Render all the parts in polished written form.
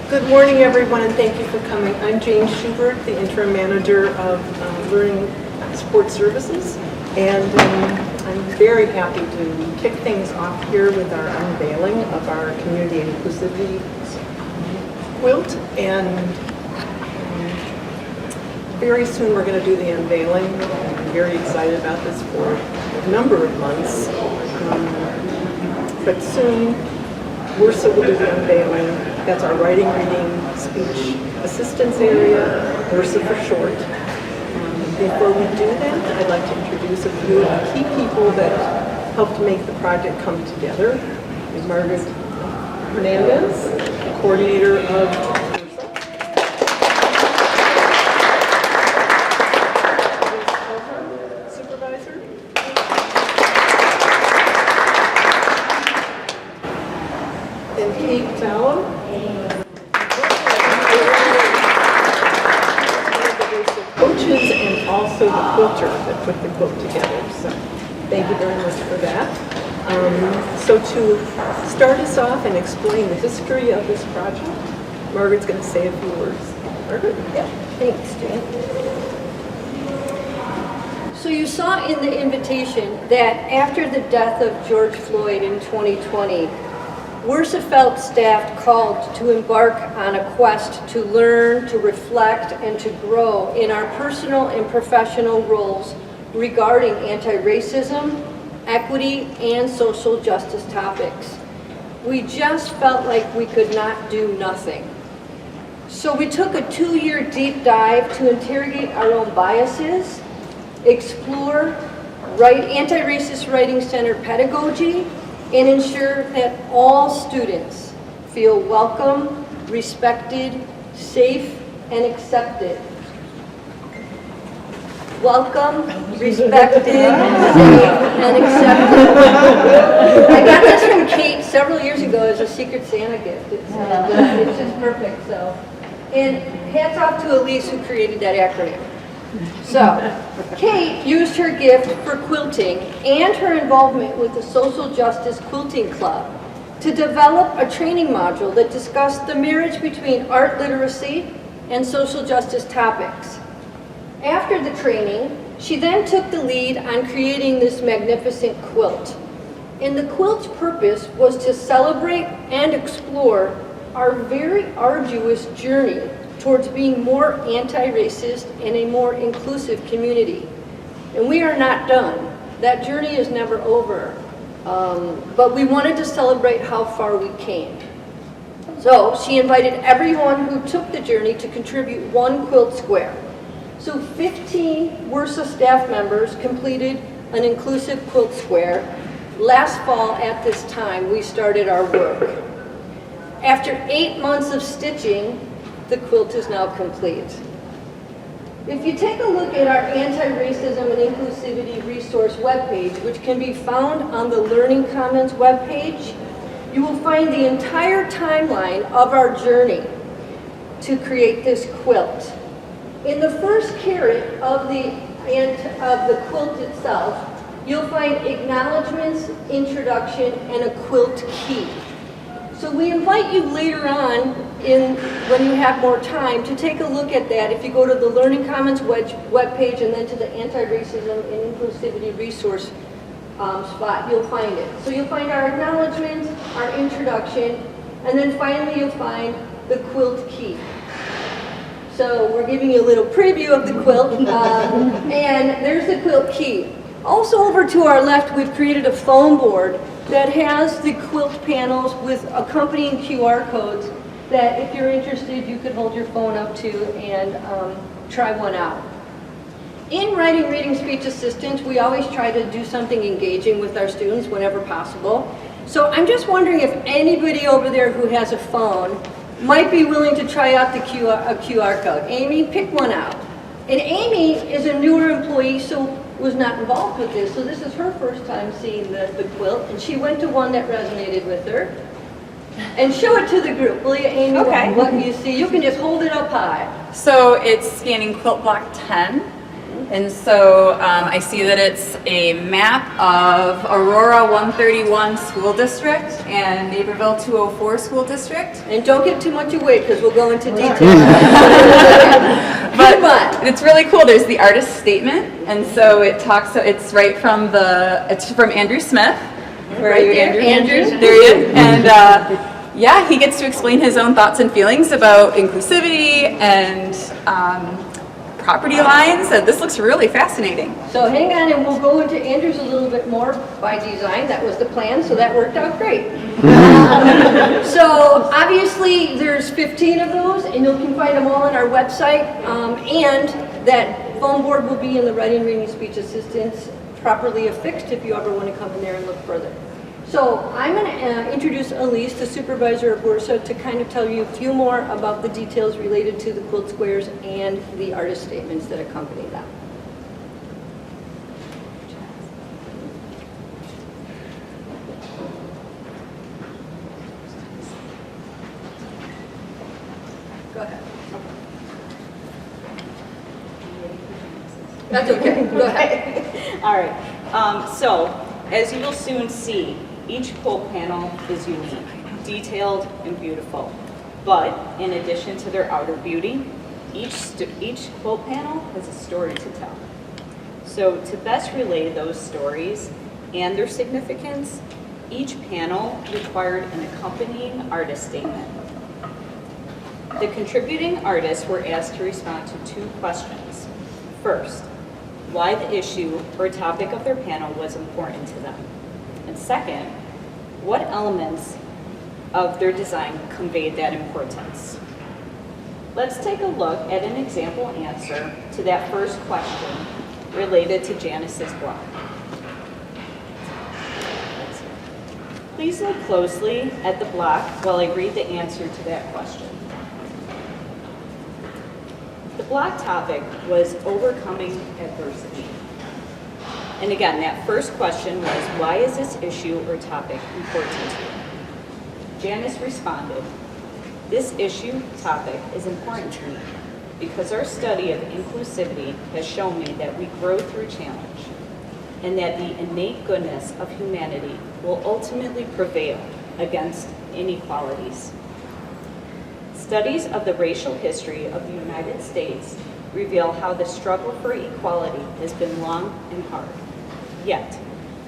Good morning, everyone, and thank you for coming. I'm Jane Schubert, the interim manager of Learning Support Services, and I'm very happy to kick things off here with our unveiling of our Community Inclusivity Quilt. And very soon we're going to do the unveiling. I'm very excited about this for a number of months, but soon WRSA will do the unveiling. That's our writing, reading, speech assistance area, WRSA for short. Before we do that, I'd like to introduce a few of the key people that helped make the project come together. There's Margaret Hernandez, the coordinator of WRSA. Supervisor. And Kate Fallon. Coaches and also the quilter that put the quilt together. So thank you very much for that. So to start us off and explain the history of this project, Margaret's going to say a few words. Margaret? Yeah, thanks, Jane. So you saw in the invitation that after the death of George Floyd in 2020, WRSA felt staff called to embark on a quest to learn, to reflect, and to grow in our personal and professional roles regarding anti-racism, equity, and social justice topics. We just felt like we could not do nothing. So we took a 2-year deep dive to interrogate our own biases, explore anti-racist writing-centered pedagogy, and ensure that all students feel welcome, respected, safe, and accepted. Welcome, respected, safe, and accepted. I got this from Kate several years ago as a Secret Santa gift. It's just perfect. So, and hats off to Elise who created that acronym. So, Kate used her gift for quilting and her involvement with the Social Justice Quilting Club to develop a training module that discussed the marriage between art literacy and social justice topics. After the training, she then took the lead on creating this magnificent quilt. And the quilt's purpose was to celebrate and explore our very arduous journey towards being more anti-racist and a more inclusive community. And we are not done. That journey is never over. But we wanted to celebrate how far we came. So she invited everyone who took the journey to contribute one quilt square. So 15 WRSA staff members completed an inclusive quilt square. Last fall at this time, we started our work. After 8 months of stitching, the quilt is now complete. If you take a look at our Anti-Racism and Inclusivity Resource webpage, which can be found on the Learning Commons webpage, you will find the entire timeline of our journey to create this quilt. In the first carat of the quilt itself, you'll find acknowledgments, introduction, and a quilt key. So we invite you later on, when you have more time, to take a look at that. If you go to the Learning Commons webpage and then to the Anti-Racism and Inclusivity Resource spot, you'll find it. So you'll find our acknowledgement, our introduction, and then finally you'll find the quilt key. So we're giving you a little preview of the quilt, and there's the quilt key. Also over to our left, we've created a foam board that has the quilt panels with accompanying QR codes that if you're interested, you could hold your phone up to and try one out. In writing, reading, speech assistance, we always try to do something engaging with our students whenever possible. So I'm just wondering if anybody over there who has a phone might be willing to try out the QR code. Amy, pick one out. And Amy is a newer employee, so was not involved with this, so this is her first time seeing the quilt, and she went to one that resonated with her. And show it to the group, will you, Amy? Okay. What you see. You can just hold it up high. So it's scanning quilt block 10. And so I see that it's a map of Aurora 131 School District and Naperville 204 School District. And don't give too much away because we'll go into detail. But it's really cool. There's the artist statement, and so it talks. It's right from it's from Andrew Smith. Where are you, Andrew? Andrew. There he is. And yeah, he gets to explain his own thoughts and feelings about inclusivity and property lines. And this looks really fascinating. So hang on, and we'll go into Andrew's a little bit more by design. That was the plan, so that worked out great. So obviously there's 15 of those, and you can find them all on our website. And that foam board will be in the writing, reading, speech assistance properly affixed if you ever want to come in there and look further. So I'm going to introduce Elise, the supervisor of WRSA, to kind of tell you a few more about the details related to the quilt squares and the artist statements that accompany them. Go ahead. That's okay. Go ahead. All right. So, as you will soon see, each quilt panel is unique, detailed, and beautiful. But in addition to their outer beauty, each quilt panel has a story to tell. So, to best relay those stories and their significance, each panel required an accompanying artist statement. The contributing artists were asked to respond to 2 questions. First, why the issue or topic of their panel was important to them. And second, what elements of their design conveyed that importance. Let's take a look at an example answer to that first question related to Janice's block. Please look closely at the block while I read the answer to that question. The block topic was overcoming adversity. And again, that first question was, why is this issue or topic important to you? Janice responded, this issue topic is important to me because our study of inclusivity has shown me that we grow through challenge and that the innate goodness of humanity will ultimately prevail against inequalities. Studies of the racial history of the United States reveal how the struggle for equality has been long and hard. Yet,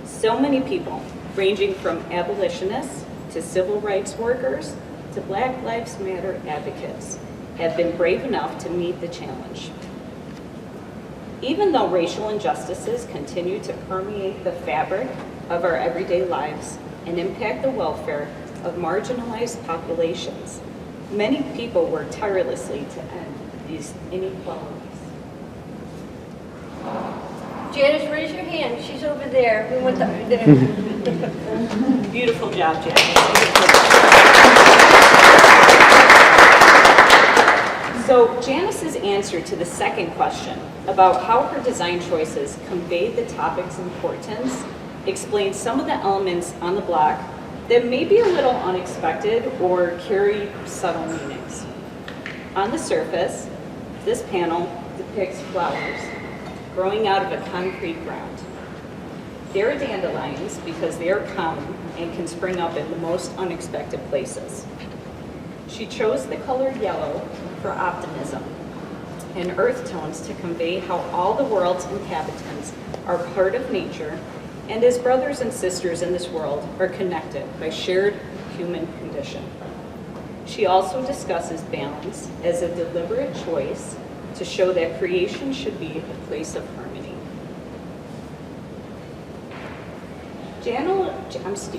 so many people, ranging from abolitionists to civil rights workers to Black Lives Matter advocates, have been brave enough to meet the challenge. Even though racial injustices continue to permeate the fabric of our everyday lives and impact the welfare of marginalized populations, many people work tirelessly to end these inequalities. Janice, raise your hand. She's over there. We want the Beautiful job, Janice. So Janice's answer to the second question about how her design choices conveyed the topic's importance explains some of the elements on the block that may be a little unexpected or carry subtle meanings. On the surface, this panel depicts flowers growing out of a concrete ground. They're dandelions because they are common and can spring up in the most unexpected places. She chose the color yellow for optimism and earth tones to convey how all the world's inhabitants are part of nature and as brothers and sisters in this world are connected by shared human condition. She also discusses balance as a deliberate choice to show that creation should be a place of harmony. Janice's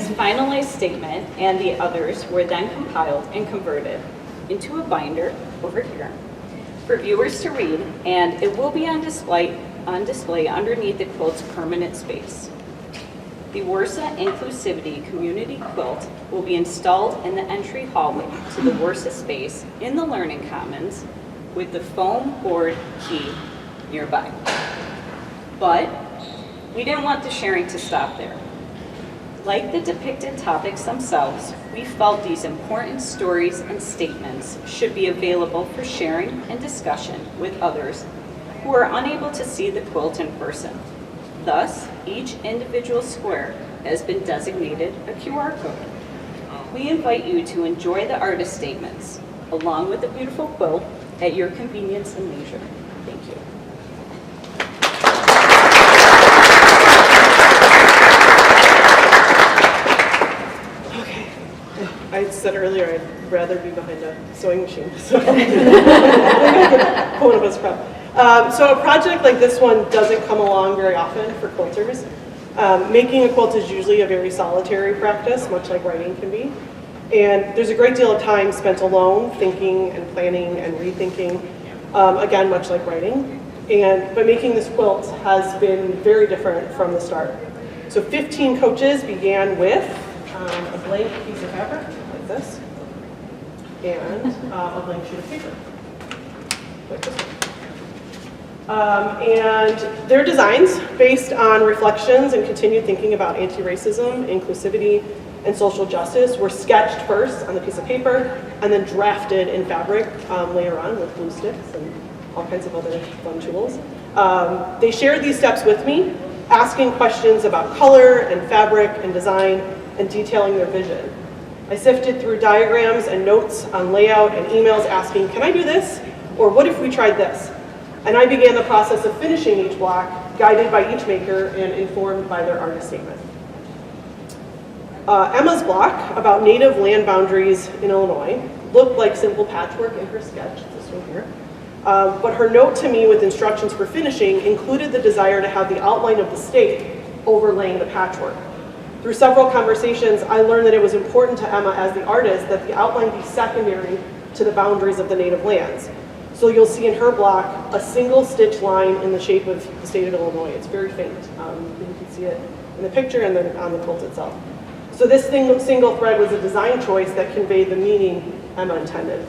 finalized statement and the others were then compiled and converted into a binder over here for viewers to read, and it will be on display underneath the quilt's permanent space. The WRSA Inclusivity Community Quilt will be installed in the entry hallway to the WRSA space in the Learning Commons with the foam board key nearby. But we didn't want the sharing to stop there. Like the depicted topics themselves, we felt these important stories and statements should be available for sharing and discussion with others who are unable to see the quilt in person. Thus, each individual square has been designated a QR code. We invite you to enjoy the artist statements, along with the beautiful quilt, at your convenience and leisure. Thank you. I said earlier I'd rather be behind a sewing machine, so one of us proud. So a project like this one doesn't come along very often for quilters. Making a quilt is usually a very solitary practice, much like writing can be. And there's a great deal of time spent alone, thinking and planning and rethinking, again, much like writing. But making this quilt has been very different from the start. So 15 coaches began with a blank piece of fabric, like this, and a blank sheet of paper, like this one. And their designs, based on reflections and continued thinking about anti-racism, inclusivity, and social justice, were sketched first on the piece of paper and then drafted in fabric later on with glue sticks and all kinds of other fun tools. They shared these steps with me, asking questions about color and fabric and design and detailing their vision. I sifted through diagrams and notes on layout and emails asking, can I do this? Or what if we tried this? And I began the process of finishing each block, guided by each maker and informed by their artist statement. Emma's block about native land boundaries in Illinois looked like simple patchwork in her sketch, this one here. But her note to me with instructions for finishing included the desire to have the outline of the state overlaying the patchwork. Through several conversations, I learned that it was important to Emma as the artist that the outline be secondary to the boundaries of the native lands. So you'll see in her block a single stitch line in the shape of the state of Illinois. It's very faint. You can see it in the picture and then on the quilt itself. So this single thread was a design choice that conveyed the meaning Emma intended.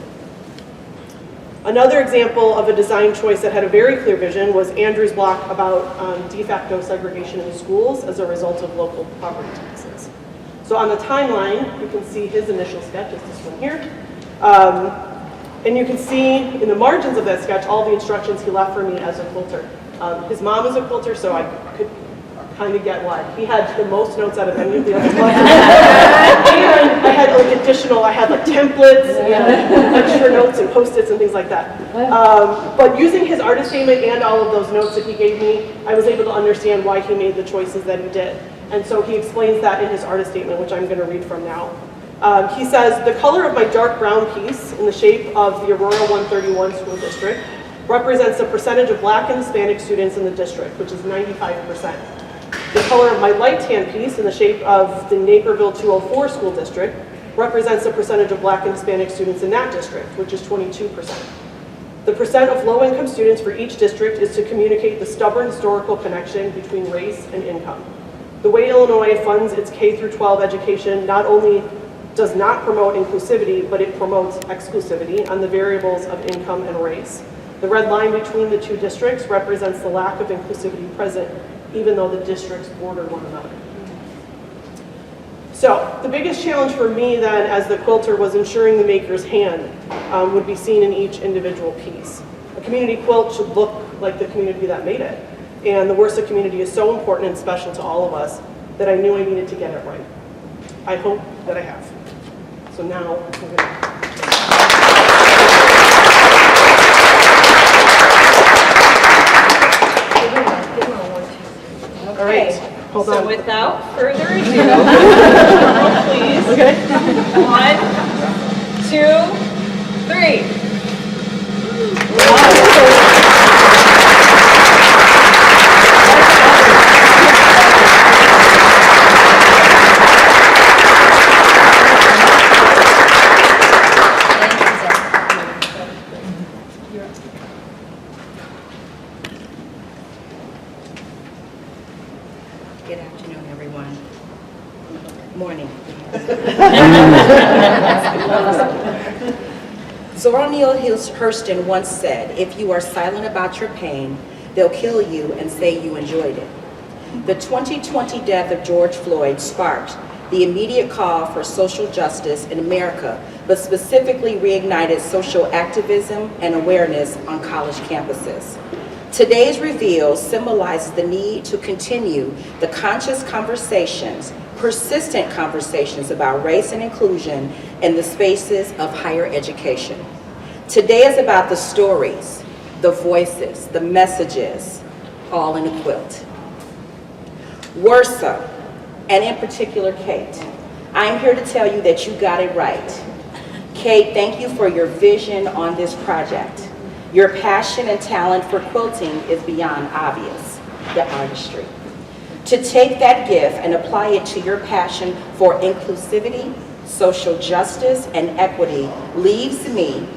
Another example of a design choice that had a very clear vision was Andrew's block about de facto segregation in schools as a result of local property taxes. So on the timeline, you can see his initial sketch, is this one here. And you can see in the margins of that sketch all the instructions he left for me as a quilter. His mom is a quilter, so I could kind of get why. He had the most notes out of any of the other quilters. And I had like additional, I had like templates and extra notes and Post-its and things like that. But using his artist statement and all of those notes that he gave me, I was able to understand why he made the choices that he did. And so he explains that in his artist statement, which I'm going to read from now. He says, the color of my dark brown piece in the shape of the Aurora 131 school district represents the percentage of Black and Hispanic students in the district, which is 95%. The color of my light tan piece in the shape of the Naperville 204 school district represents the percentage of Black and Hispanic students in that district, which is 22%. The percent of low-income students for each district is to communicate the stubborn historical connection between race and income. The way Illinois funds its K-12 education not only does not promote inclusivity, but it promotes exclusivity on the variables of income and race. The red line between the two districts represents the lack of inclusivity present, even though the districts border one another. So the biggest challenge for me then as the quilter was ensuring the maker's hand would be seen in each individual piece. A community quilt should look like the community that made it. And the WRSA community is so important and special to all of us that I knew I needed to get it right. I hope that I have. So now I'm going to... All right, hold on. So without further ado, please. Okay. 1, 2, 3. Good afternoon, everyone. Morning. Zora Neale Hurston once said, if you are silent about your pain, they'll kill you and say you enjoyed it. The 2020 death of George Floyd sparked the immediate call for social justice in America, but specifically reignited social activism and awareness on college campuses. Today's reveal symbolizes the need to continue the conscious conversations, persistent conversations about race and inclusion in the spaces of higher education. Today is about the stories, the voices, the messages, all in a quilt. WRSA, and in particular Kate, I'm here to tell you that you got it right. Kate, thank you for your vision on this project. Your passion and talent for quilting is beyond obvious, the artistry. To take that gift and apply it to your passion for inclusivity, social justice, and equity leaves me,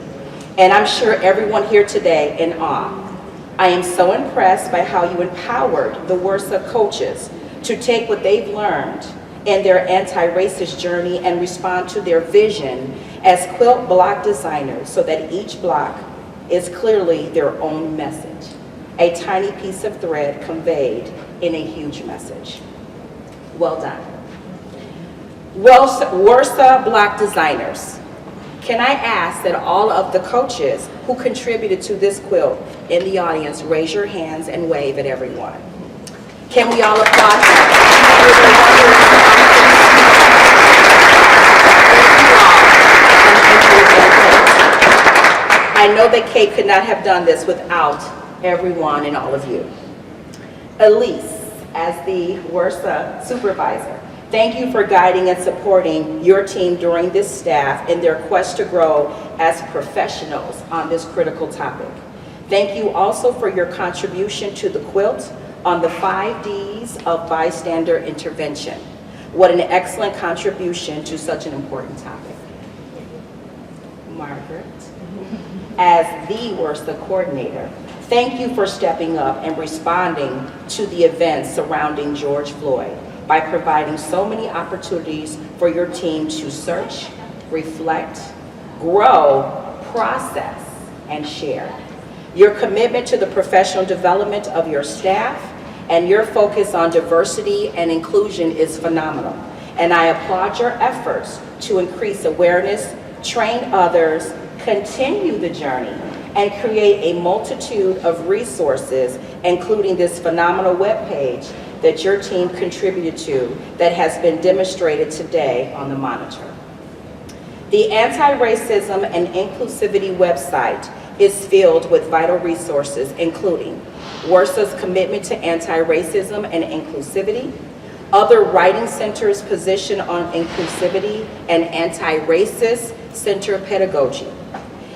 and I'm sure everyone here today, in awe. I am so impressed by how you empowered the WRSA coaches to take what they've learned in their anti-racist journey and respond to their vision as quilt block designers so that each block is clearly their own message, a tiny piece of thread conveyed in a huge message. Well done. WRSA block designers, can I ask that all of the coaches who contributed to this quilt in the audience raise your hands and wave at everyone? Can we all applaud them? I know that Kate could not have done this without everyone and all of you. Elise, as the WRSA supervisor, thank you for guiding and supporting your team during this staff in their quest to grow as professionals on this critical topic. Thank you also for your contribution to the quilt on the 5 Ds of bystander intervention. What an excellent contribution to such an important topic. Margaret, as the WRSA coordinator, thank you for stepping up and responding to the events surrounding George Floyd by providing so many opportunities for your team to search, reflect, grow, process, and share. Your commitment to the professional development of your staff and your focus on diversity and inclusion is phenomenal. And I applaud your efforts to increase awareness, train others, continue the journey, and create a multitude of resources, including this phenomenal webpage that your team contributed to that has been demonstrated today on the monitor. The Antiracism and Inclusivity website is filled with vital resources, including WRSA's commitment to anti-racism and inclusivity, other writing centers' position on inclusivity and anti-racist center pedagogy,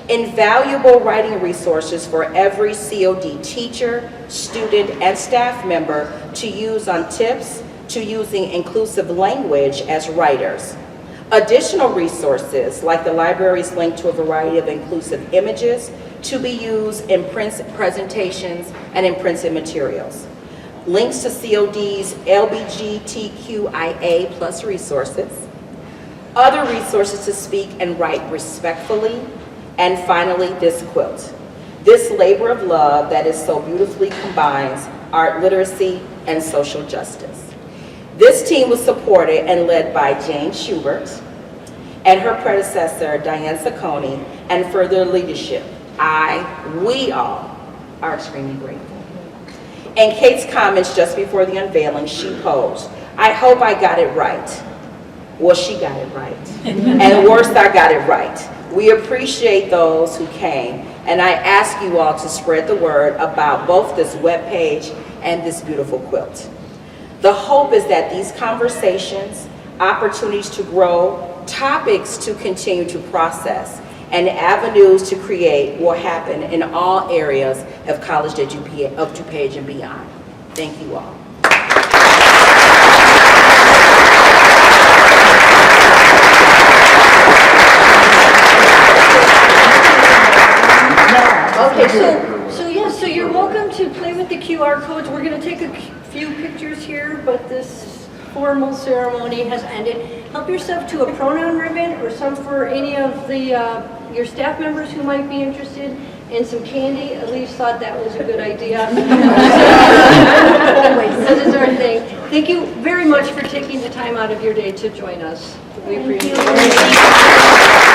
invaluable writing resources for every COD teacher, student, and staff member to use on tips to using inclusive language as writers. Additional resources like the library's link to a variety of inclusive images to be used in print presentations and in printed materials. Links to COD's LGBTQIA+ resources. Other resources to speak and write respectfully. And finally, this quilt. This labor of love that is so beautifully combines art literacy and social justice. This team was supported and led by Jane Schubert and her predecessor, Diane Saccone, and for their leadership. We all are extremely grateful. In Kate's comments just before the unveiling, she posed, I hope I got it right. Well, she got it right. And WRSA got it right. We appreciate those who came, and I ask you all to spread the word about both this webpage and this beautiful quilt. The hope is that these conversations, opportunities to grow, topics to continue to process, and avenues to create will happen in all areas of college of DuPage and beyond. Thank you all. Okay, so you're welcome to play with the QR codes. We're going to take a few pictures here, but this formal ceremony has ended. Help yourself to a pronoun ribbon or some for any of the your staff members who might be interested, and some candy. Elise thought that was a good idea. Always, that is our thing. Thank you very much for taking the time out of your day to join us. We appreciate it.